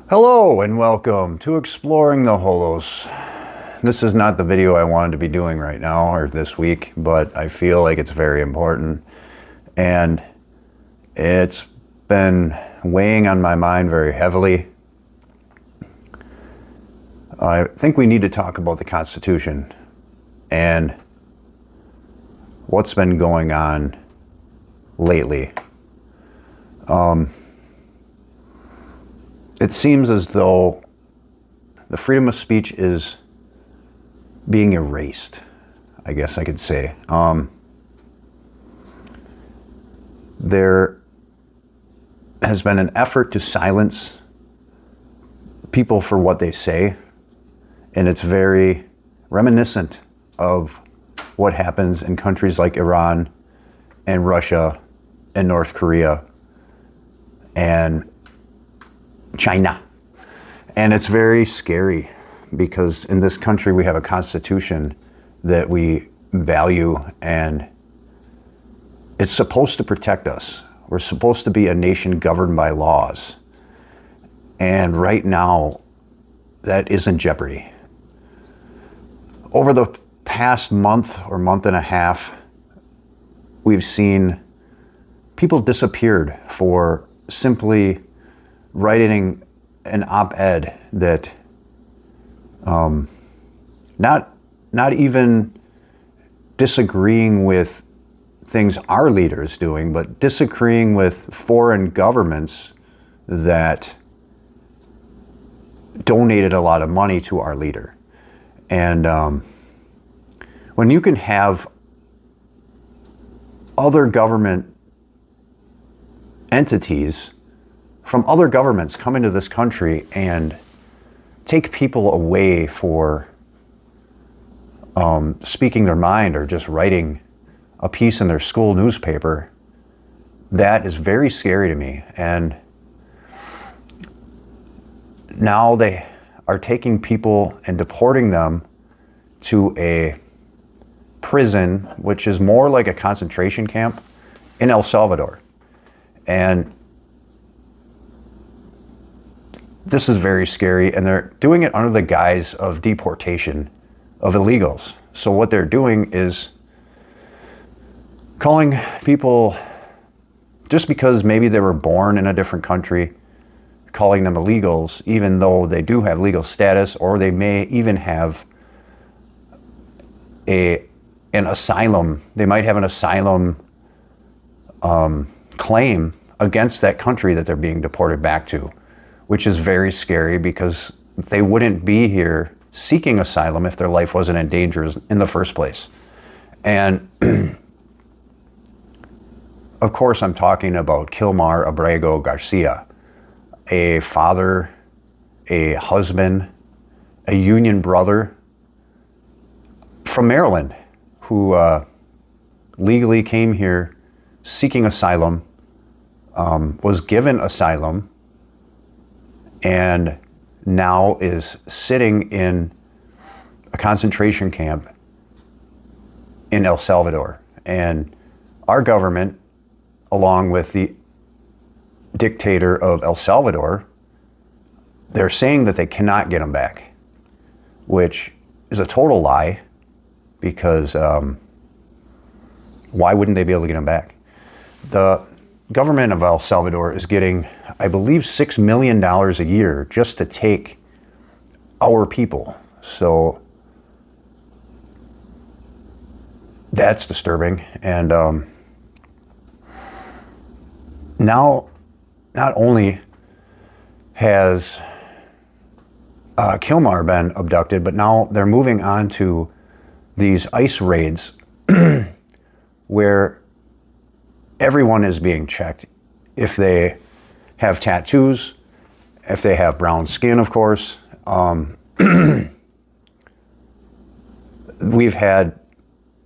Hello and welcome to Exploring the Holos. This is not the video I wanted to be doing right now or this week, but I feel like it's very important and it's been weighing on my mind very heavily. I think we need to talk about the Constitution and what's been going on lately. It seems as though the freedom of speech is being erased, I guess I could say. There has been an effort to silence people for what they say, and it's very reminiscent of what happens in countries like Iran and Russia and North Korea and China. And it's very scary because in this country we have a constitution that we value and it's supposed to protect us. We're supposed to be a nation governed by laws. And right now that is in jeopardy. Over the past month or month and a half, we've seen people disappeared for simply writing an op-ed that not even disagreeing with things our leaders doing, but disagreeing with foreign governments that donated a lot of money to our leader. And when you can have other government entities from other governments come into this country and take people away for speaking their mind or just writing a piece in their school newspaper, that is very scary to me. And now they are taking people and deporting them to a prison, which is more like a concentration camp in El Salvador. And this is very scary, and they're doing it under the guise of deportation of illegals. So what they're doing is calling people, just because maybe they were born in a different country, calling them illegals, even though they do have legal status, or they may even have an asylum. They might have an asylum claim against that country that they're being deported back to, which is very scary because they wouldn't be here seeking asylum if their life wasn't in danger in the first place. And of course, I'm talking about Kilmar Abrego Garcia, a father, a husband, a union brother from Maryland who legally came here seeking asylum, was given asylum, and now is sitting in a concentration camp in El Salvador. And our government, along with the dictator of El Salvador, they're saying that they cannot get him back, which is a total lie, because why wouldn't they be able to get him back? The government of El Salvador is getting, I believe, $6 million a year just to take our people. So that's disturbing. And now, not only has Kilmar been abducted, but now they're moving on to these ICE raids where everyone is being checked. If they have tattoos, if they have brown skin, of course. We've had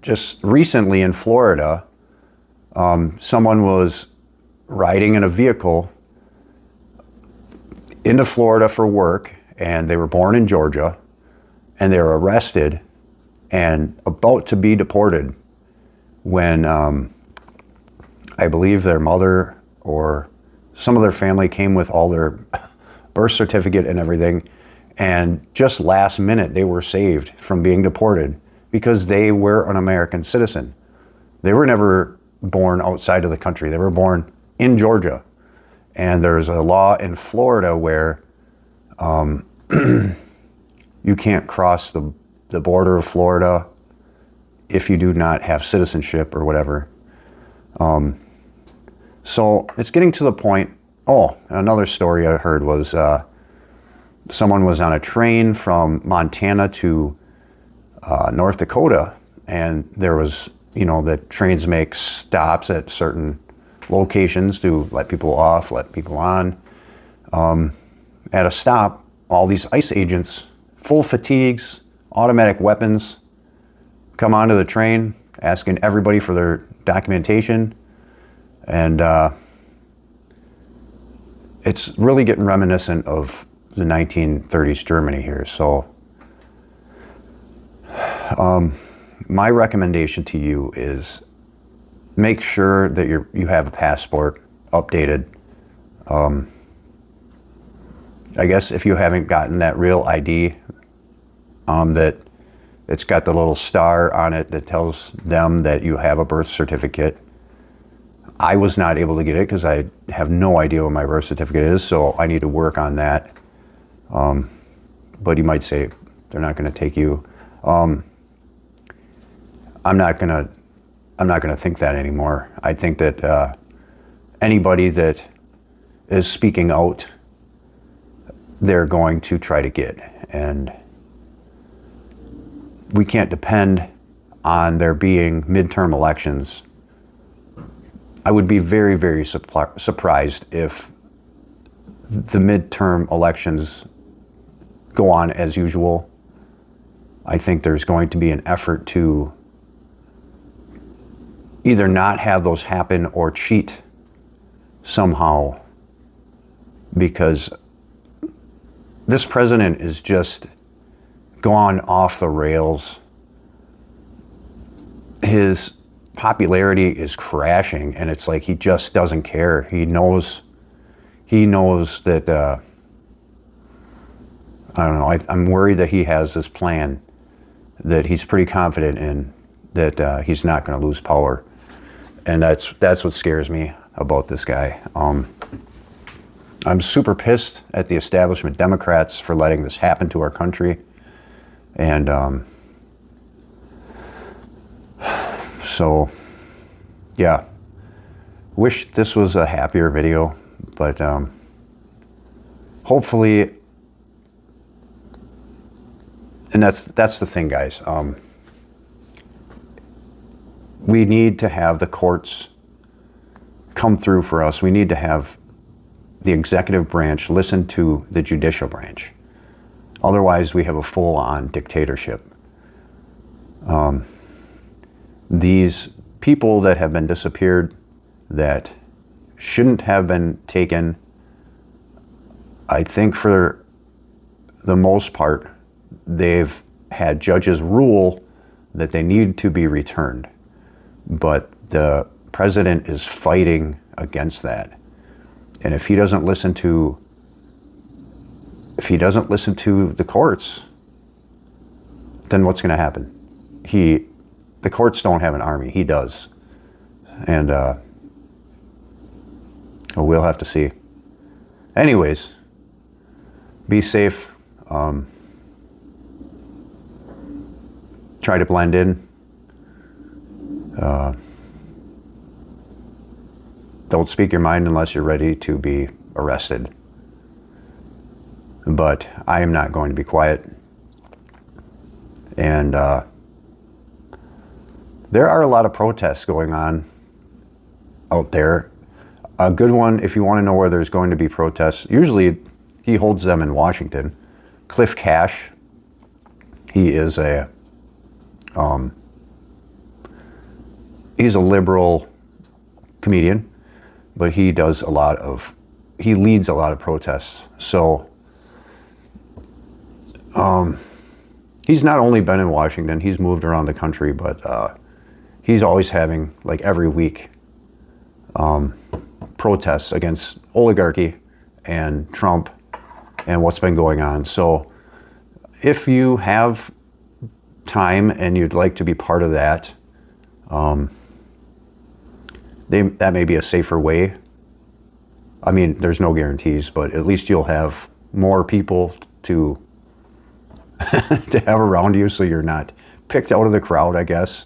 just recently in Florida, someone was riding in a vehicle into Florida for work, and they were born in Georgia, and they were arrested and about to be deported when I believe their mother or some of their family came with all their birth certificate and everything. And just last minute, they were saved from being deported because they were an American citizen. They were never born outside of the country. They were born in Georgia. And there's a law in Florida where you can't cross the border of Florida if you do not have citizenship or whatever. So it's getting to the point. Oh, another story I heard was someone was on a train from Montana to North Dakota, and there was, the trains make stops at certain locations to let people off, let people on. At a stop, all these ICE agents, full fatigues, automatic weapons, come onto the train, asking everybody for their documentation. And it's really getting reminiscent of the 1930s Germany here. So my recommendation to you is make sure that you have a passport updated. I guess if you haven't gotten that real ID, that it's got the little star on it that tells them that you have a birth certificate. I was not able to get it because I have no idea what my birth certificate is, so I need to work on that. But you might say they're not going to take you. I'm not going to think that anymore. I think that anybody that is speaking out, they're going to try to get, and we can't depend on there being midterm elections. I would be very, very surprised if the midterm elections go on as usual. I think there's going to be an effort to either not have those happen or cheat somehow, because this president is just gone off the rails. His popularity is crashing, and it's like he just doesn't care. He knows that, I don't know, I'm worried that he has this plan that he's pretty confident in, that he's not going to lose power. And that's what scares me about this guy. I'm super pissed at the establishment Democrats for letting this happen to our country. And so, yeah, wish this was a happier video, but hopefully, and that's the thing, guys. We need to have the courts come through for us. We need to have the executive branch listen to the judicial branch. Otherwise, we have a full-on dictatorship. These people that have been disappeared, that shouldn't have been taken, I think for the most part, they've had judges rule that they need to be returned. But the president is fighting against that. And if he doesn't listen to the courts, then what's going to happen? The courts don't have an army. He does. And we'll have to see. Anyways, be safe. Try to blend in. Don't speak your mind unless you're ready to be arrested. But I am not going to be quiet. And there are a lot of protests going on out there. A good one, if you want to know where there's going to be protests, usually he holds them in Washington. Cliff Cash, he is he's a liberal comedian, but he leads a lot of protests. So he's not only been in Washington, he's moved around the country, but he's always having, like every week, protests against oligarchy and Trump and what's been going on. So if you have time and you'd like to be part of that, that may be a safer way. I mean, there's no guarantees, but at least you'll have more people to to have around you, so you're not picked out of the crowd, I guess.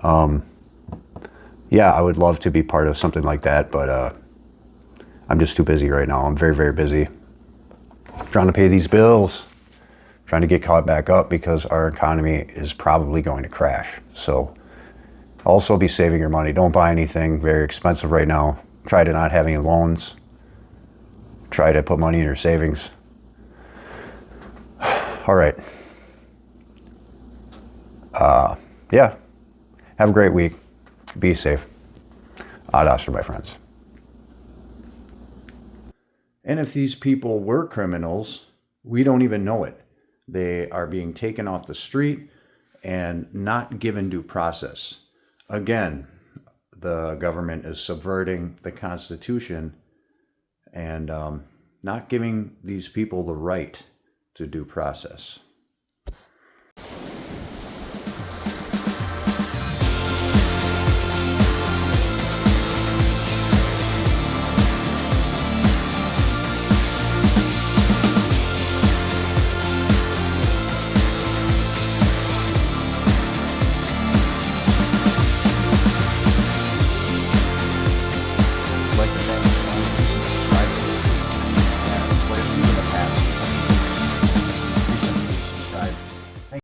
Yeah, I would love to be part of something like that, but I'm just too busy right now. I'm very, very busy trying to pay these bills, trying to get caught back up because our economy is probably going to crash. So also be saving your money. Don't buy anything very expensive right now. Try to not have any loans. Try to put money in your savings. All right. Yeah. Have a great week. Be safe. Ad Astra, my friends. And if these people were criminals, we don't even know it. They are being taken off the street and not given due process. Again, the government is subverting the Constitution and not giving these people the right to due process.